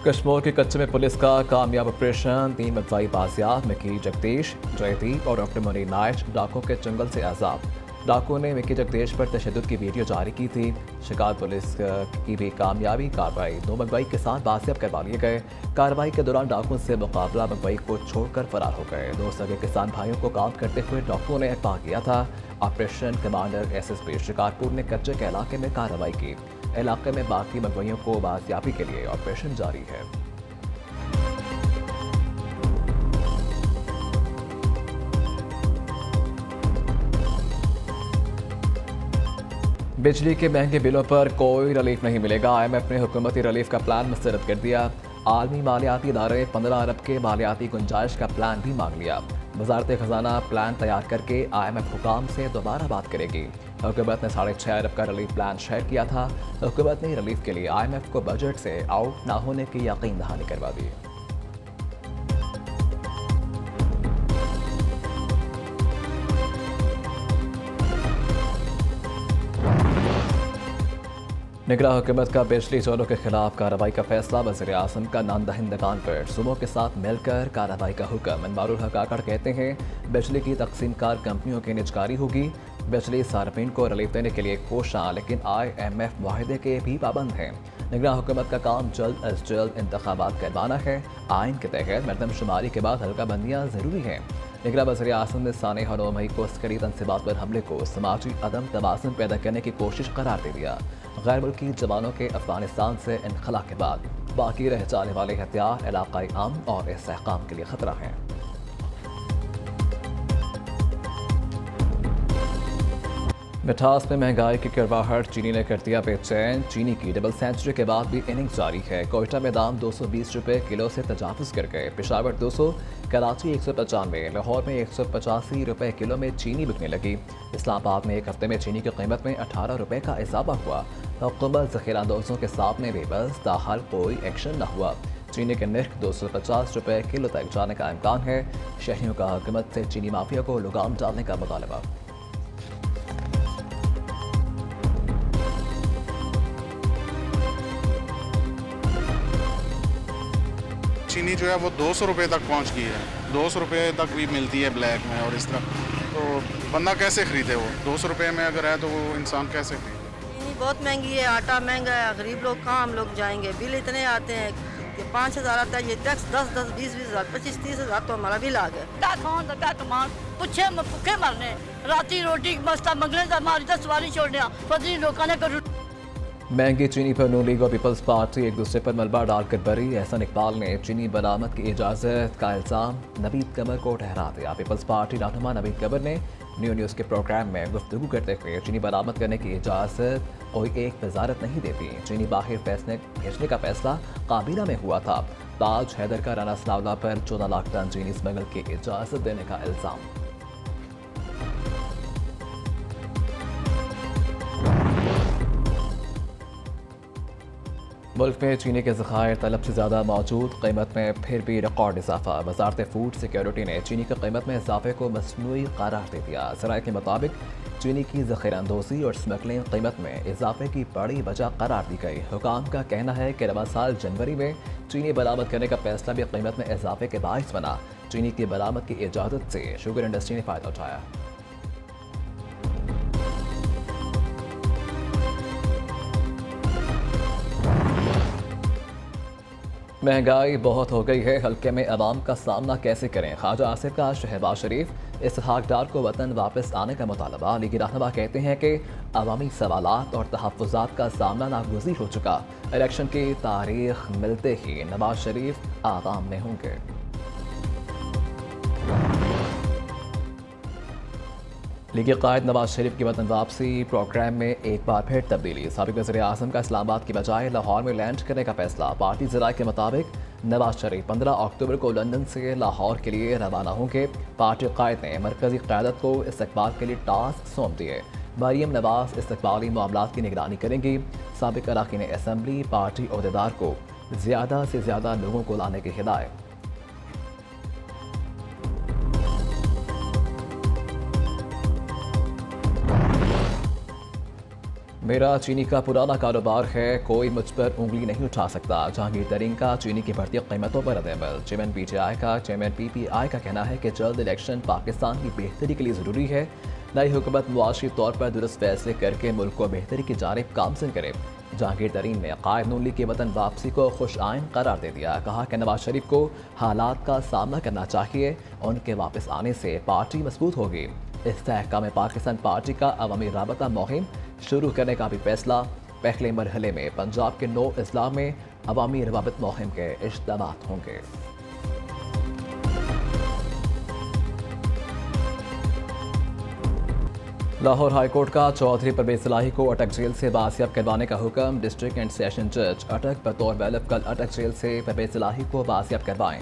कश्मीर के कच्चे में पुलिस का कामयाब ऑपरेशन, 3 मदफाई बाजियाब मिकी जगदीश, जयदीप और डॉक्टर मनी नाइट डाकुओं के चंगल से आज़ाद। डाकुओं ने मिकी जगदीश पर तशद्दुद की वीडियो जारी की थी। शिकार पुलिस की भी कामयाबी कार्रवाई, 2 मगवाई के साथ बाजियाब करवा लिए गए। कार्रवाई के दौरान डाकुओं से मुकाबला मगवाई को छोड़कर फरार हो गए। 2 सगे किसान भाइयों को काम करते हुए डाकुओं ने अगवा किया था। ऑपरेशन कमांडर एसएसपी शिकारपुर ने कच्चे के इलाके में कार्रवाई की। इलाके में बाकी मगवाइयों को बाजियाबी के लिए ऑपरेशन जारी है। बिजली के महंगे बिलों पर कोई रिलीफ नहीं मिलेगा। IMF ने हुकूमती रिलीफ का प्लान मुस्तरद कर दिया। आलमी मालियाती इदारे 15 अरब के मालियाती गुंजाइश का प्लान भी मांग लिया। वजारत खजाना प्लान तैयार करके IMF हुकाम से दोबारा बात करेगी। हुकूमत ने 6.5 अरब का रिलीफ प्लान शेयर किया था। हुकूमत ने रिलीफ के लिए IMF को बजट से आउट न होने की यकीन दहानी करवा दी। निगरान हुकूमत का बिजली चोरों के खिलाफ कार्रवाई का फैसला, वज़ीर आज़म का नाम दहिंदगान पर सूबों के साथ मिलकर कार्रवाई का हुक्म। अनवारुल हक आकड़ कहते हैं बिजली की तकसीमकार कंपनियों की निजकारी होगी। बिजली सार्फिन को रिलीफ देने के लिए कोशां, लेकिन IMF मुआहदे के भी पाबंद हैं। निगरान हुकूमत का काम जल्द अज जल्द इंतखाबात करवाना है। आइन के तहत मरदमशुमारी के बाद हल्का बंदियाँ ज़रूरी हैं। निगरान वज़ीर आज़म ने साने 9 मई को अस्करी तनसीबात पर हमले को समाजी अदम तवाज़ुन पैदा करने की कोशिश करार दे दिया। गैर मुल्की जवानों के अफगानिस्तान से इनखला के बाद बाकी रह जाने वाले हथियार इलाकाई अमन और इस्तेहकाम के लिए खतरा हैं। मिठास में महंगाई की करवाहट, चीनी ने कर दिया बेचैन। चीनी की डबल सेंचुरी के बाद भी इनिंग जारी है। कोयटा में दाम 220 रुपये किलो से तजावुज़ कर गए। पेशावर 200, कराची 195, लाहौर में 185 रुपये किलो में चीनी बिकने लगी। इस्लामाबाद में एक हफ्ते में चीनी की कीमत में 18 रुपये का इजाफा हुआ। हुकूमत ज़ख़ीरांदोज़ों के सामने बेबस, ताहाल कोई एक्शन न हुआ। चीनी के नर्ख 250 रुपये किलो तक जाने का इम्कान है। शहरियों का हुकूमत से चीनी माफिया को लगाम डालने का मुतालबा। चीनी जो है वो 200 रुपये तक पहुंच गई है। 200 रुपये तक भी मिलती है ब्लैक में, और इस तरह तो बंदा कैसे खरीदे? वो 200 रुपये में अगर है तो वो इंसान कैसे खरीदे? चीनी बहुत महंगी है, आटा महंगा है, गरीब लोग कहाँ हम लोग जाएंगे? बिल इतने आते हैं कि 5,000 आता है, ये टैक्स 10-10, 20-20 हज़ार, 25-30 हज़ार तो हमारा बिल आ गया। पुछे भुखे मरने, राती रोटी मस्ता मंगने हमारी तो सवारी छोड़ने फजली लोगों ने। महंगी चीनी पर नून लीग और पीपल्स पार्टी एक दूसरे पर मलबा डालकर बरी। एहसन इकबाल ने चीनी बरामद की इजाज़त का इल्ज़ाम नवीद कमर को ठहरा दिया। पीपल्स पार्टी रहनुमा नवीद कमर ने न्यूज़ के प्रोग्राम में गुफ्तगू करते हुए चीनी बरामद करने की इजाज़त कोई एक वजारत नहीं देती। चीनी बाहर भेजने का फैसला काबीना में हुआ था। ताज हैदर का राना सनाउल्लाह पर 14 लाख टन चीनी स्मगल की इजाज़त देने का इल्ज़ाम। मुल्क में चीनी के ज़खायर तलब से ज़्यादा मौजूद, कीमत में फिर भी रिकॉर्ड इजाफा। वजारत फूड सिक्योरिटी ने चीनी की कीमत में इजाफे को मसनूई करार दे दिया। ज़राए के मुताबिक चीनी की ज़ख़ीराअंदोज़ी और स्मगलिंग कीमत में इजाफे की बड़ी वजह करार दी गई। हुकाम का कहना है कि रवा साल जनवरी में चीनी बरामद करने का फैसला भी कीमत में इजाफे के बाइस बना। चीनी की बरामद की इजाज़त से शुगर इंडस्ट्री ने फ़ायदा उठाया। महंगाई बहुत हो गई है, हल्के में अवाम का सामना कैसे करें? ख्वाजा आसिफ का शहबाज शरीफ इसहाक डार को वतन वापस आने का मुतालबा। लीगी रहनुमा कहते हैं कि अवामी सवालात और तहफ़्फ़ुज़ात का सामना नागुज़ीर हो चुका। इलेक्शन की तारीख मिलते ही नवाज शरीफ आवाम में होंगे। लीगी कायद नवाज शरीफ की वतन वापसी प्रोग्राम में एक बार फिर तब्दीली। साबिक़ वज़ीर आज़म का इस्लामाबाद की बजाय लाहौर में लैंड करने का फैसला। पार्टी ज़राए के मुताबिक नवाज शरीफ 15 अक्टूबर को लंदन से लाहौर के लिए रवाना होंगे। पार्टी कायद ने मरकज़ी क़यादत को इस्तक़बाल के लिए टास्क सौंप दिए। मरीम नवाज इस्तक़बाली मामलात की निगरानी करेंगी। साबिक़ अरकान असम्बली पार्टी अहदेदार को ज़्यादा से ज़्यादा लोगों को लाने की हिदायत। मेरा चीनी का पुराना कारोबार है, कोई मुझ पर उंगली नहीं उठा सकता। जहांगीर तरीन का चीनी की बढ़ती कीमतों पर रद्द-ए-अमल। चेयरमैन पीटीआई का चेयरमैन पीपीआई का कहना है कि जल्द इलेक्शन पाकिस्तान की बेहतरी के लिए ज़रूरी है। नई हुकूमत मुआशी तौर पर दुरुस्त फैसले करके मुल्क को बेहतरी की जानिब गामज़न करे। जहांगीर तरीन ने कायद नून लीग की वतन वापसी को खुश आइन करार दे दिया। कहा कि नवाज शरीफ को हालात का सामना करना चाहिए, उनके वापस आने से पार्टी मजबूत होगी। इस्तेहकाम पाकिस्तान पार्टी का अवामी राबता मुहिम शुरू करने का भी फैसला। पहले मरहले में पंजाब के 9 अजला में अवामी रवाबत मुहिम के इज्तिमात होंगे। लाहौर हाईकोर्ट का चौधरी परवेज सलाही को अटक जेल से बासियाब करवाने का हुक्म। डिस्ट्रिक्ट एंड सेशन जज अटक बतौर बैलफ कल अटक जेल से परवेज सलाही को बासियाब करवाएं।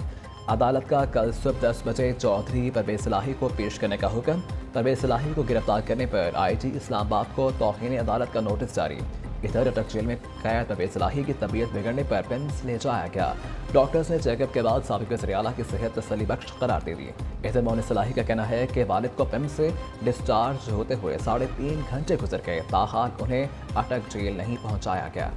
अदालत का कल सुबह 10 बजे चौधरी परवेज सलाही को पेश करने का हुक्म। परवेज सलाही को गिरफ्तार करने पर आईजी इस्लामाबाद को तौहीन अदालत का नोटिस जारी। इधर अटक जेल में कैद परवेज सलाही की तबीयत बिगड़ने पर पिम्स ले जाया गया। डॉक्टर्स ने चेकअप के बाद साबिक वज़ीर-ए-आला की सेहत तसल्ली बख्श करार दे दी। इधर मोहन सलाही का कहना है कि वालिद को पिम्स से डिस्चार्ज होते हुए 3.5 घंटे गुजर गए, ताहाल उन्हें अटक जेल नहीं पहुँचाया गया।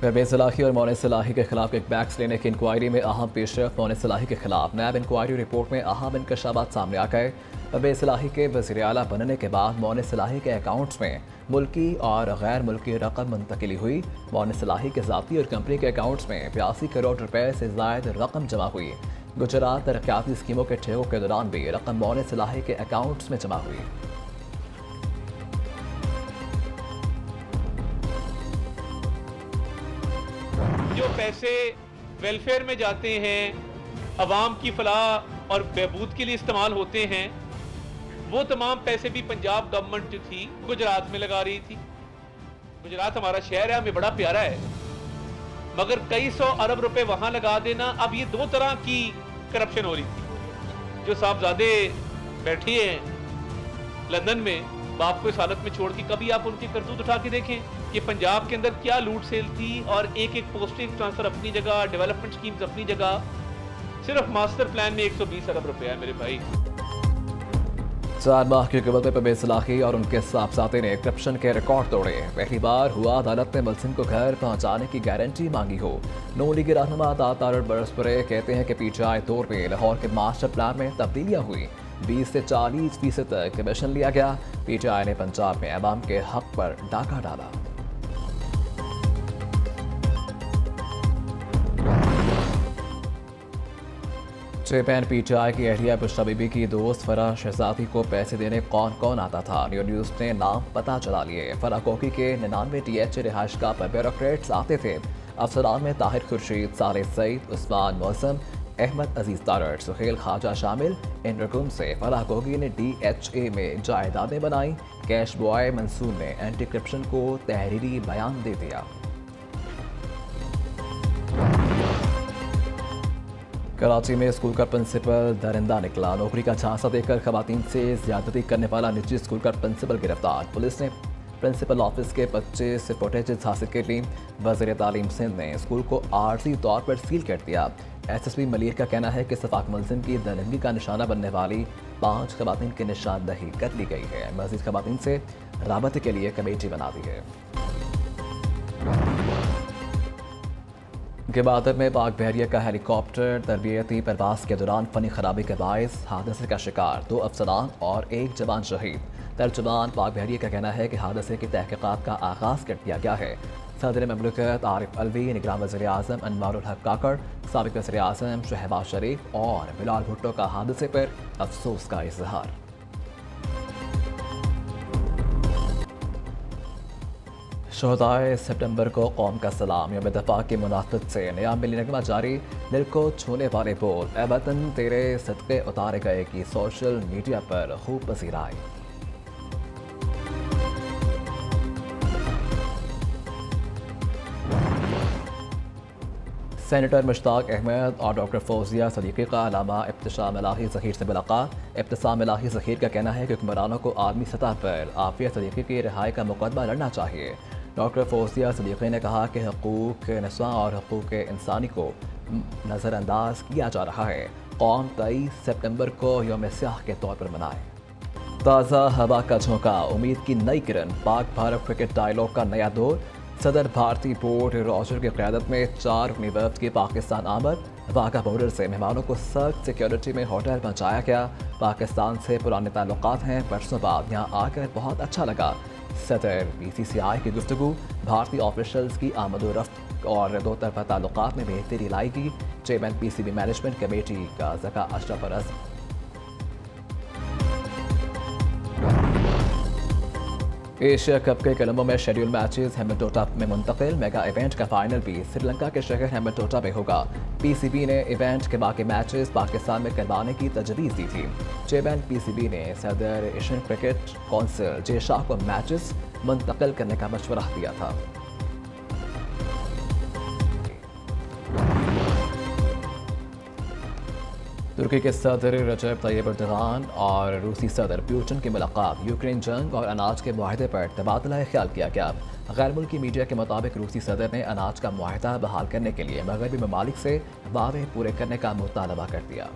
परवेज सलाही और मोहन सलाही के खिलाफ किकबैक्स लेने की इंक्वायरी में अहम पेशरफ। मोहन सलाही के खिलाफ नैब इंक्वायरी रिपोर्ट में अहम इंकशाफात सामने आ गए। परवेज सलाही के वज़ीर-ए-आला बनने के बाद मोहन सलाही के अकाउंट्स में मुल्की और गैर मुल्की रकम मुंतकिली हुई। मोहन सलाही के ज़ाती और कंपनी के अकाउंट्स में 82 करोड़ रुपए से ज़ायद रकम जमा हुई। गुजरात तरक्याती स्कीमों के ठेकों के दौरान भी रकम मोहन सलाही के अकाउंट्स में जमा हुई। जो पैसे वेलफेयर में जाते हैं, अवाम की फलाह और बहबूद के लिए इस्तेमाल होते हैं, वो तमाम पैसे भी पंजाब गवर्नमेंट जो थी गुजरात में लगा रही थी। गुजरात हमारा शहर है, हमें बड़ा प्यारा है, मगर कई 100 अरब रुपए वहां लगा देना। अब ये 2 तरह की करप्शन हो रही थी। जो साहबजादे बैठे हैं लंदन में, बाप को इस हालत में छोड़ के, कभी आप उनकी करतूत उठा के देखें कि पंजाब के अंदर क्या लूट सेल थी, और एक एक पोस्टिंग ट्रांसफर अपनी जगह, डेवलपमेंट स्कीम्स अपनी जगह। सिर्फ मास्टर प्लान में 120 अरब रुपए है मेरे भाई। 4 माह की हुकूमत में परवेज सलाही और उनके साहबजादे ने करप्शन के रिकॉर्ड तोड़े। पहली बार हुआ अदालत ने मुलजिम को घर पहुंचाने की गारंटी मांगी हो। नून लीग रहनुमा तारड़ बरसपुरे कहते हैं कि पीटीआई तौर पर लाहौर के मास्टर प्लान में तब्दीलियां हुई। 20 से 40% तक कमीशन लिया गया। पीटीआई ने पंजाब में अवाम के हक पर डाका डाला। चेयरमैन पीटीआई की अहलिया बुशरा बीबी की दोस्त फराह शहजादी को पैसे देने कौन कौन आता था, न्यूज़ ने नाम पता चला लिए। फराह कोकी के 99 TH रिहाइशगाह पर ब्यूरोक्रेट्स आते थे। अफसरान में ताहिर खुर्शीद, सालिह सईद, उस्मान मौसम, अहमद अजीज तारड़, सुहेल ख्वाजा शामिल। इन रकूम से फराह कोकी ने DHA में जायदादें बनाई। कैश बॉय मंसूर ने एंटी करप्शन को तहरीरी बयान दे दिया। कराची में स्कूल का प्रिंसिपल दरिंदा निकला। नौकरी का झांसा देकर खवातीन से ज्यादती करने वाला निजी स्कूल का प्रिंसिपल गिरफ्तार। पुलिस ने प्रिंसिपल ऑफिस के 25 फुटेजेस हासिल कर ली। वज़ीर तालीम सिंध ने स्कूल को आर्जी तौर पर सील कर दिया। SSP मलिक का कहना है कि सफाक मुलजिम की दरिंदगी का निशाना बनने वाली 5 खवातीन की निशानदही कर ली गई है। मज़ीद खवातीन से राबते के लिए कमेटी बना दी है। गवादर में पाक बहरिया का हेलीकॉप्टर तरबियती परवास के दौरान फनी खराबी के बायस हादसे का शिकार। 2 अफसरान और 1 जवान शहीद। तर्जुमान पाक बहरिया का कहना है कि हादसे की तहकीकात का आगाज़ कर दिया गया है। सदर ममलकत आरिफ अलवी, निगरान वज़ीर आज़म अनवारुल हक काकड़, साबिक वज़ीर आज़म शहबाज शरीफ और बिलाल भुट्टो का हादसे पर अफसोस का इजहार। शहदाए सितंबर को कौम का सलाम। यौम दफा की मुनासबत से नया मिली नगमा जारी। दिल को छूने वाले बोल ए वतन तेरे सदक़े उतारे गए की सोशल मीडिया पर खूब पसीर आई। सेनेटर मुश्ताक अहमद और डॉक्टर फौजिया सदीकी का अलामा इब्तिसाम इलाही ज़हीर से मुलाकात। इब्तिसाम इलाही ज़हीर का कहना है कि हुक्मरानों को आलमी सतह पर आफिया सदीकी की रिहाई का मुकदमा लड़ना चाहिए। डॉक्टर फौजिया सदीक़ी ने कहा कि हकूक़ निस्वा और हकूक़ इंसानी को नज़रअंदाज किया जा रहा है। कौम 23 सितंबर को यौम स्याह के तौर पर मनाए। ताज़ा हवा का झोंका, उम्मीद की नई किरण, पाक भारत क्रिकेट डायलॉग का नया दौर। सदर भारतीय बोर्ड रॉजर की क़यादत में 4 यूनिवर्स की पाकिस्तान आमद। वाघा बॉर्डर से मेहमानों को सख्त सिक्योरिटी में होटल पहुँचाया गया। पाकिस्तान से पुराने ताल्लुकात हैं, बरसों बाद यहाँ आकर बहुत अच्छा लगा। सदर BCCI की गुफ्तगू, भारतीय ऑफिशल्स की आमदोरफ्त और दो तरफा ताल्लुकात में बेहतरी लाएगी। चेयरमैन PCB मैनेजमेंट कमेटी का ज़का अशरफ अरज़। एशिया कप के कलम्बो में शेड्यूल मैचेस हेम्बनटोटा में मुंतकिल। मेगा इवेंट का फाइनल भी श्रीलंका के शहर हेम्बनटोटा में होगा। PCB ने इवेंट के बाकी मैचेस पाकिस्तान में करवाने की तजवीज़ दी थी। चेयरमैन PCB ने सदर एशियन क्रिकेट कौंसिल जे शाह को मैचेस मुंतकिल करने का मशवरा दिया था। तुर्की के सदर रजब तैयब एर्दोगान और रूसी सदर पुतिन की मुलाकात। यूक्रेन जंग और अनाज के मुआहदे पर तबादला ख्याल किया गया। गैर मुल्की मीडिया के मुताबिक रूसी सदर ने अनाज का मुआहदा बहाल करने के लिए मगरबी ममालिक से वादे पूरे करने का मुतालबा कर दिया।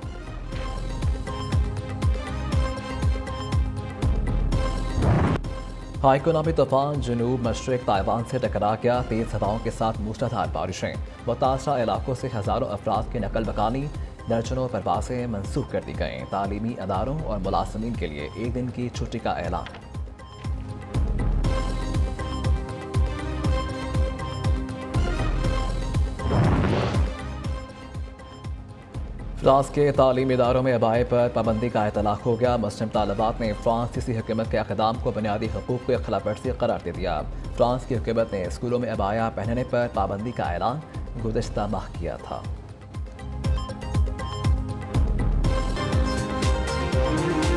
हाइकोनामी तूफान जनूब मशरक ताइवान से टकरा गया। तेज़ हवाओं के साथ मूसलाधार बारिशें। मुतासरा इलाकों से हज़ारों अफराद की नकल बकानी। दर्जनों परवासें मनसूख कर दी गईं। तालीमी अदारों और मुलाज़िमीन के लिए एक दिन की छुट्टी का ऐलान। फ्रांस के तालीमी इदारों में अबाए पर पाबंदी का इतलाक हो गया। मुस्लिम तालिबात ने फ्रांसीसी हुकूमत के इक़दाम को बुनियादी हकूक़ की खिलाफवर्जी करार दे दिया। फ्रांस की हुकूमत ने स्कूलों में अबाया पहनने पर पाबंदी का ऐलान गुज़श्ता माह किया था।